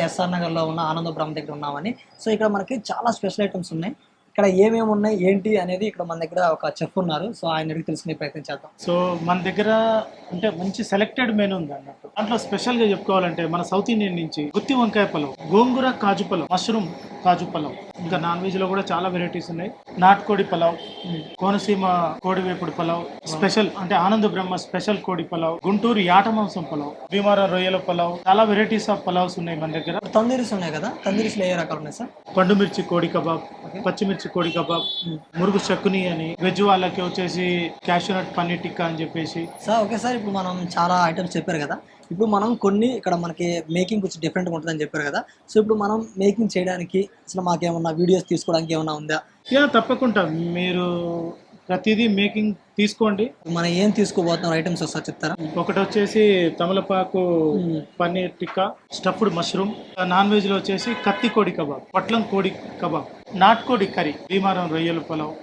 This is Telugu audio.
ఎస్ఆర్ నగర్లో ఉన్న ఆనంద బ్రహ్మ దగ్గర ఉన్నామని. సో ఇక్కడ మనకి చాలా స్పెషల్ ఐటమ్స్ ఉన్నాయి. ఇక్కడ ఏమేమి ఉన్నాయి ఏంటి అనేది ఇక్కడ మన దగ్గర ఒక చెఫ్ ఉన్నారు. సో ఆయన అడిగి తెలుసుకునే ప్రయత్నం చేద్దాం. సో మన దగ్గర అంటే మంచి సెలెక్టెడ్ మెనూ ఉంది అన్నట్టు. దాంట్లో స్పెషల్ గా చెప్పుకోవాలంటే మన సౌత్ ఇండియన్ నుంచి గుత్తి వంకాయ పలావ్, గోంగూర కాజు పలావ్, మష్రూమ్ కాజు పలావ్, ఇంకా నాన్ వెజ్ లో కూడా చాలా వెరైటీస్ ఉన్నాయి. నాటుకోడి పలావ్, కోనసీమ కోడి వేపుడు పలావ్ స్పెషల్, అంటే ఆనంద బ్రహ్మ స్పెషల్ కోడి పలావ్, గుంటూరు యాట మాంసం పలావ్, భీమారం రొయ్యల పలావ్, చాలా వెరైటీస్ ఆఫ్ పలావ్స్ ఉన్నాయి మన దగ్గర. తందూరీస్ ఉన్నాయి కదా, తందూరీస్ ఏ రకాలు ఉన్నాయి సార్? పండు మిర్చి కోడి కబాబ్, పచ్చిమిర్చి కోడి కబాబ్, మురుగు చక్కుని అని, వెజ్ వాళ్ళకి వచ్చేసి క్యాషూనట్ పన్నీర్ టిక్కా అని చెప్పేసి. సార్ ఓకే సార్, ఇప్పుడు మనం చాలా ఐటమ్స్ చెప్పారు కదా, ఇప్పుడు మనం కొన్ని ఇక్కడ మనకి మేకింగ్ కొంచెం డిఫరెంట్గా ఉంటుందని చెప్పారు కదా. సో ఇప్పుడు మనం మేకింగ్ చేయడానికి అసలు మాకేమన్నా వీడియోస్ తీసుకోవడానికి ఏమన్నా ఉందా? తప్పకుండా మీరు ప్రతిదీ మేకింగ్ తీసుకోండి. మనం ఏం తీసుకోబోతున్నాం ఐటమ్స్ ఒకసారి చెప్తారా? ఒకటి వచ్చేసి తమలపాకు paneer tikka, stuffed mushroom. Non veg లో వచ్చేసి కత్తి కోడి కబాబ్, పొట్లం కోడి కబాబ్, నాటుకోడి కర్రీ, భీమారం రొయ్యల పలావ్,